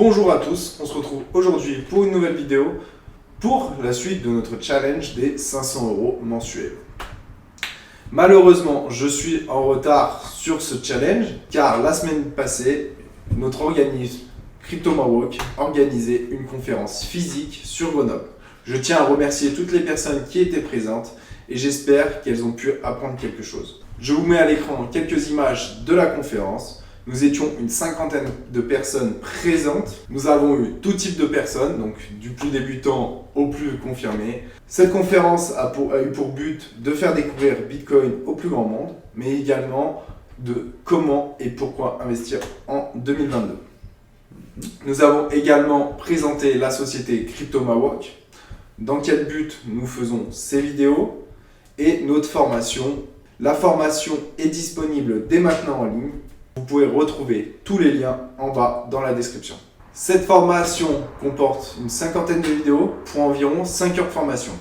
Bonjour à tous, on se retrouve aujourd'hui pour une nouvelle vidéo pour la suite de notre challenge des 500 € mensuels. Malheureusement, je suis en retard sur ce challenge car la semaine passée, notre organisme CryptoMawok organisait une conférence physique sur Grenoble. Je tiens à remercier toutes les personnes qui étaient présentes et j'espère qu'elles ont pu apprendre quelque chose. Je vous mets à l'écran quelques images de la conférence. Nous étions une cinquantaine de personnes présentes. Nous avons eu tout type de personnes, donc du plus débutant au plus confirmé. Cette conférence a eu pour but de faire découvrir Bitcoin au plus grand monde, mais également de comment et pourquoi investir en 2022. Nous avons également présenté la société CryptoMawok, dans quel but nous faisons ces vidéos et notre formation. La formation est disponible dès maintenant en ligne. Vous pouvez retrouver tous les liens en bas dans la description. Cette formation comporte une cinquantaine de vidéos pour environ 5 heures de formation.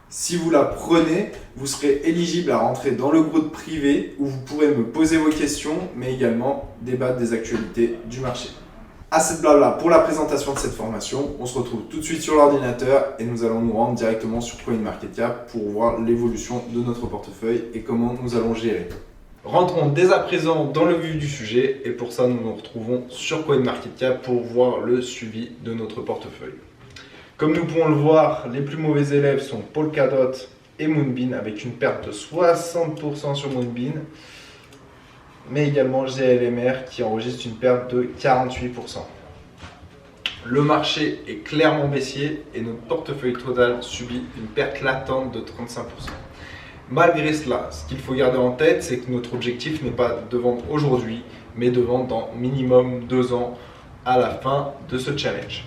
Si vous la prenez, vous serez éligible à rentrer dans le groupe privé où vous pourrez me poser vos questions, mais également débattre des actualités du marché. Assez de blabla pour la présentation de cette formation. On se retrouve tout de suite sur l'ordinateur et nous allons nous rendre directement sur CoinMarketCap pour voir l'évolution de notre portefeuille et comment nous allons gérer. Rentrons dès à présent dans le vif du sujet et pour ça nous nous retrouvons sur CoinMarketCap pour voir le suivi de notre portefeuille. Comme nous pouvons le voir, les plus mauvais élèves sont Polkadot et Moonbeam avec une perte de 60% sur Moonbeam, mais également GLMR qui enregistre une perte de 48%. Le marché est clairement baissier et notre portefeuille total subit une perte latente de 35%. Malgré cela, ce qu'il faut garder en tête, c'est que notre objectif n'est pas de vendre aujourd'hui, mais de vendre dans minimum 2 ans à la fin de ce challenge.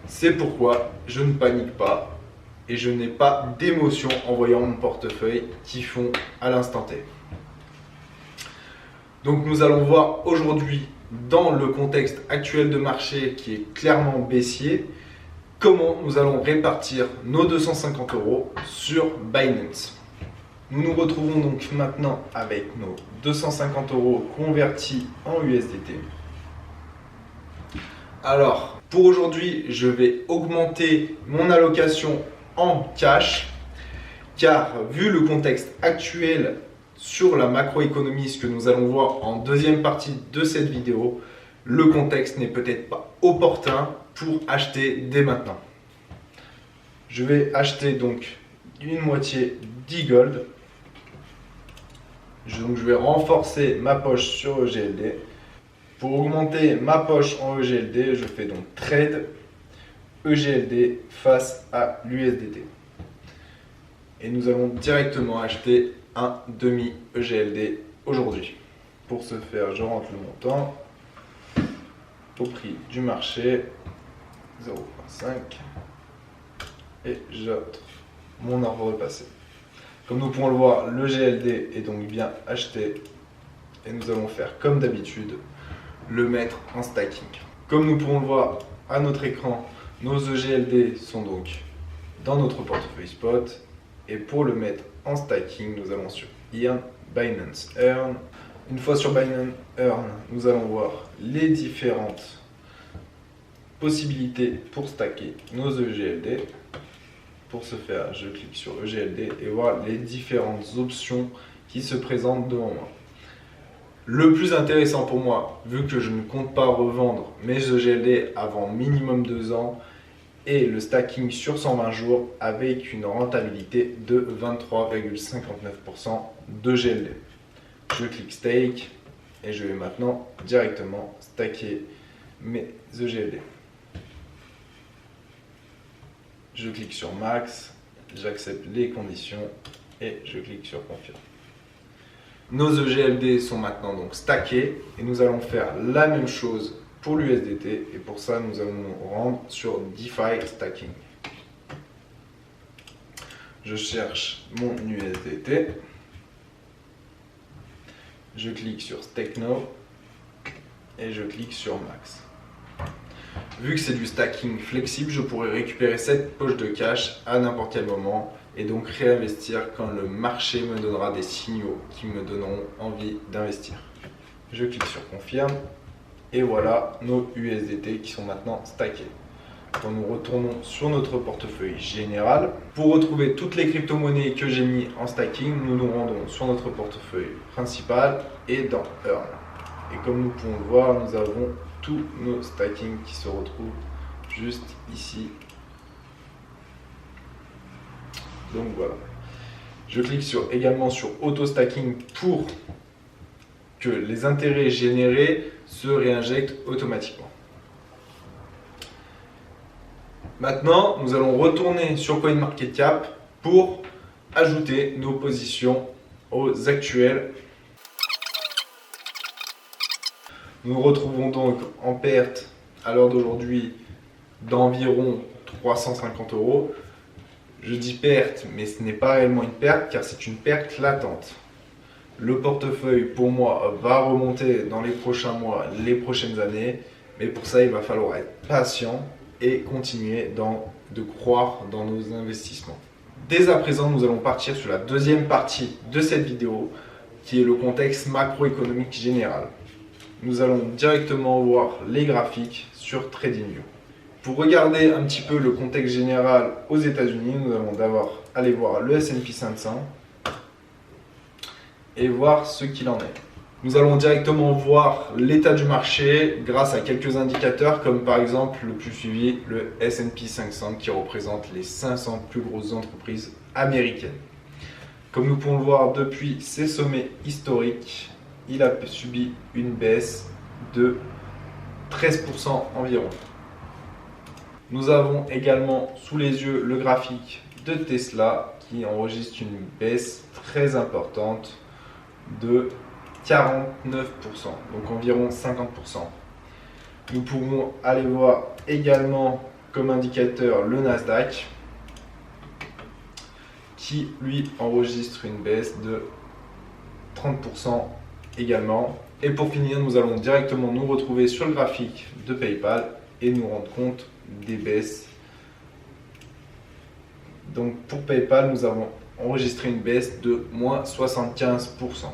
C'est pourquoi je ne panique pas et je n'ai pas d'émotion en voyant mon portefeuille qui fond à l'instant T. Donc nous allons voir aujourd'hui, dans le contexte actuel de marché qui est clairement baissier, comment nous allons répartir nos 250 € sur Binance. Nous nous retrouvons donc maintenant avec nos 250 € convertis en USDT. Alors, pour aujourd'hui, je vais augmenter mon allocation en cash, car vu le contexte actuel sur la macroéconomie, ce que nous allons voir en deuxième partie de cette vidéo, le contexte n'est peut-être pas opportun pour acheter dès maintenant. Je vais acheter donc une moitié d'e-gold. Donc je vais renforcer ma poche sur EGLD. Pour augmenter ma poche en EGLD, je fais donc trade EGLD face à l'USDT. Et nous allons directement acheter un demi EGLD aujourd'hui. Pour ce faire, je rentre le montant au prix du marché 0,5 et j'offre mon ordre de passé. Comme nous pouvons le voir, le GLD est donc bien acheté et nous allons faire comme d'habitude, le mettre en stacking. Comme nous pouvons le voir à notre écran, nos EGLD sont donc dans notre portefeuille spot et pour le mettre en stacking, nous allons sur Earn, Binance Earn. Une fois sur Binance Earn, nous allons voir les différentes possibilités pour stacker nos EGLD. Pour ce faire, je clique sur EGLD et voir les différentes options qui se présentent devant moi. Le plus intéressant pour moi, vu que je ne compte pas revendre mes EGLD avant minimum 2 ans, est le stacking sur 120 jours avec une rentabilité de 23,59% de GLD. Je clique Stake et je vais maintenant directement stacker mes EGLD. Je clique sur Max, j'accepte les conditions et je clique sur Confirme. Nos EGLD sont maintenant donc stackés et nous allons faire la même chose pour l'USDT et pour ça nous allons nous rendre sur DeFi Stacking. Je cherche mon USDT, je clique sur Stake Now et je clique sur Max. Vu que c'est du stacking flexible, je pourrais récupérer cette poche de cash à n'importe quel moment et donc réinvestir quand le marché me donnera des signaux qui me donneront envie d'investir. Je clique sur Confirme Et voilà nos USDT qui sont maintenant stackés. Donc nous retournons sur notre portefeuille général. Pour retrouver toutes les crypto-monnaies que j'ai mis en stacking, nous nous rendons sur notre portefeuille principal et dans Earn. Et comme nous pouvons le voir, nous avons tous nos stackings qui se retrouvent juste ici. Donc voilà. Je clique également sur Auto Stacking pour que les intérêts générés se réinjectent automatiquement. Maintenant, nous allons retourner sur CoinMarketCap pour ajouter nos positions aux actuelles. Nous nous retrouvons donc en perte à l'heure d'aujourd'hui d'environ 350 €. Je dis perte, mais ce n'est pas réellement une perte car c'est une perte latente. Le portefeuille pour moi va remonter dans les prochains mois, les prochaines années, mais pour ça il va falloir être patient et continuer de croire dans nos investissements. Dès à présent, nous allons partir sur la deuxième partie de cette vidéo qui est le contexte macroéconomique général. Nous allons directement voir les graphiques sur TradingView. Pour regarder un petit peu le contexte général aux États-Unis, nous allons d'abord aller voir le S&P 500 et voir ce qu'il en est. Nous allons directement voir l'état du marché grâce à quelques indicateurs comme par exemple le plus suivi, le S&P 500 qui représente les 500 plus grosses entreprises américaines. Comme nous pouvons le voir depuis ses sommets historiques, il a subi une baisse de 13% environ. Nous avons également sous les yeux le graphique de Tesla qui enregistre une baisse très importante de 49%, donc environ 50%. Nous pouvons aller voir également comme indicateur le Nasdaq qui lui enregistre une baisse de 30% également. Et pour finir, nous allons directement nous retrouver sur le graphique de PayPal et nous rendre compte des baisses. Donc pour PayPal, nous avons enregistré une baisse de moins 75%.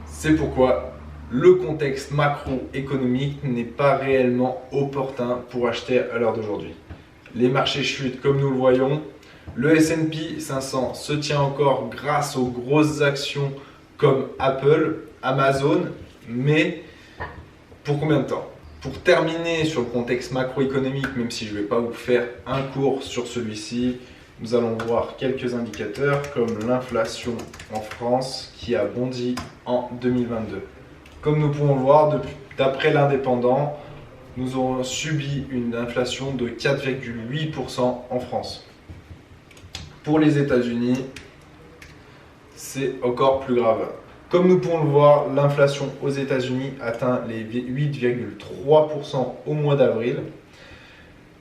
C'est pourquoi le contexte macroéconomique n'est pas réellement opportun pour acheter à l'heure d'aujourd'hui. Les marchés chutent comme nous le voyons. Le S&P 500 se tient encore grâce aux grosses actions comme Apple, Amazon, mais pour combien de temps? Pour terminer sur le contexte macroéconomique, même si je ne vais pas vous faire un cours sur celui-ci, nous allons voir quelques indicateurs comme l'inflation en France qui a bondi en 2022. Comme nous pouvons le voir, d'après l'Indépendant, nous avons subi une inflation de 4,8% en France. Pour les États-Unis, c'est encore plus grave. Comme nous pouvons le voir, l'inflation aux États-Unis atteint les 8,3% au mois d'avril,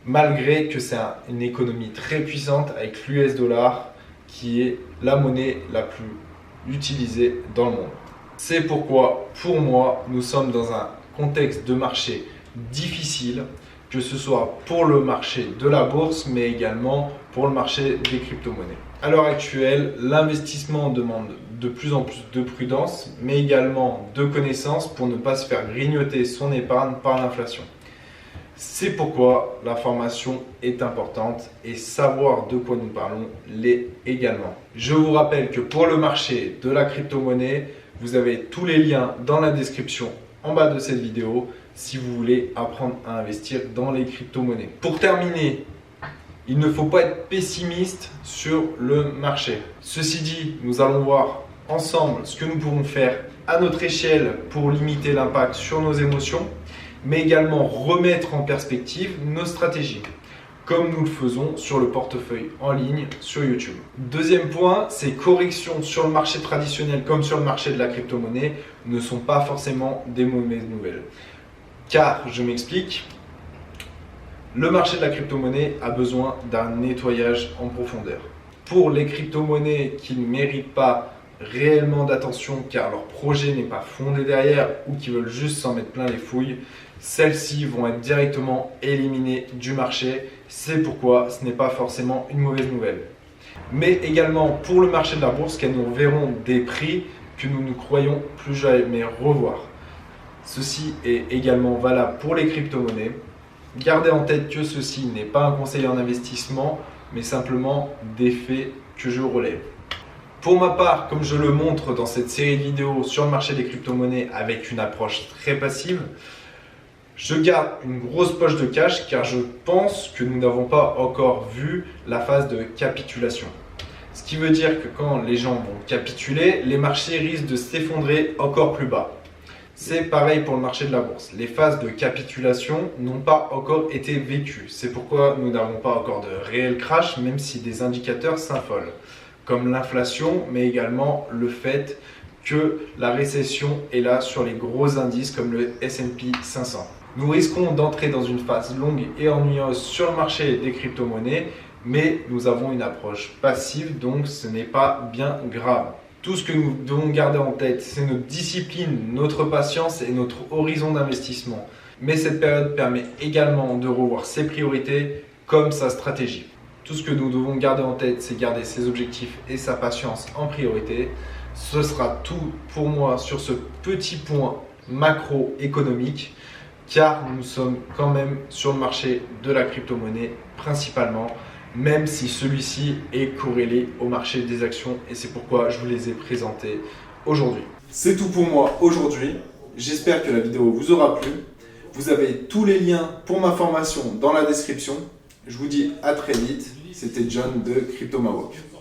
malgré que c'est une économie très puissante avec l'US dollar qui est la monnaie la plus utilisée dans le monde. C'est pourquoi, pour moi, nous sommes dans un contexte de marché difficile, que ce soit pour le marché de la bourse, mais également pour le marché des crypto-monnaies. À l'heure actuelle, l'investissement demande de plus en plus de prudence, mais également de connaissances pour ne pas se faire grignoter son épargne par l'inflation. C'est pourquoi la formation est importante et savoir de quoi nous parlons l'est également. Je vous rappelle que pour le marché de la crypto-monnaie, vous avez tous les liens dans la description en bas de cette vidéo si vous voulez apprendre à investir dans les crypto-monnaies. Pour terminer, il ne faut pas être pessimiste sur le marché. Ceci dit, nous allons voir ensemble ce que nous pouvons faire à notre échelle pour limiter l'impact sur nos émotions, mais également remettre en perspective nos stratégies, comme nous le faisons sur le portefeuille en ligne sur YouTube. Deuxième point, ces corrections sur le marché traditionnel comme sur le marché de la crypto-monnaie ne sont pas forcément des mauvaises nouvelles. Car, je m'explique, le marché de la crypto-monnaie a besoin d'un nettoyage en profondeur. Pour les crypto-monnaies qui ne méritent pas réellement d'attention car leur projet n'est pas fondé derrière ou qui veulent juste s'en mettre plein les fouilles, celles-ci vont être directement éliminées du marché. C'est pourquoi ce n'est pas forcément une mauvaise nouvelle. Mais également pour le marché de la bourse, car nous verrons des prix que nous ne croyons plus jamais revoir. Ceci est également valable pour les crypto-monnaies. Gardez en tête que ceci n'est pas un conseil en investissement, mais simplement des faits que je relève. Pour ma part, comme je le montre dans cette série de vidéos sur le marché des crypto-monnaies avec une approche très passive, je garde une grosse poche de cash car je pense que nous n'avons pas encore vu la phase de capitulation. Ce qui veut dire que quand les gens vont capituler, les marchés risquent de s'effondrer encore plus bas. C'est pareil pour le marché de la bourse. Les phases de capitulation n'ont pas encore été vécues. C'est pourquoi nous n'avons pas encore de réel crash, même si des indicateurs s'affolent, comme l'inflation, mais également le fait que la récession est là sur les gros indices comme le S&P 500. Nous risquons d'entrer dans une phase longue et ennuyeuse sur le marché des crypto-monnaies, mais nous avons une approche passive, donc ce n'est pas bien grave. Tout ce que nous devons garder en tête, c'est notre discipline, notre patience et notre horizon d'investissement. Mais cette période permet également de revoir ses priorités comme sa stratégie. Tout ce que nous devons garder en tête, c'est garder ses objectifs et sa patience en priorité. Ce sera tout pour moi sur ce petit point macroéconomique, car nous sommes quand même sur le marché de la crypto-monnaie principalement, même si celui-ci est corrélé au marché des actions, et c'est pourquoi je vous les ai présentés aujourd'hui. C'est tout pour moi aujourd'hui. J'espère que la vidéo vous aura plu. Vous avez tous les liens pour ma formation dans la description. Je vous dis à très vite. C'était John de CryptoMawok.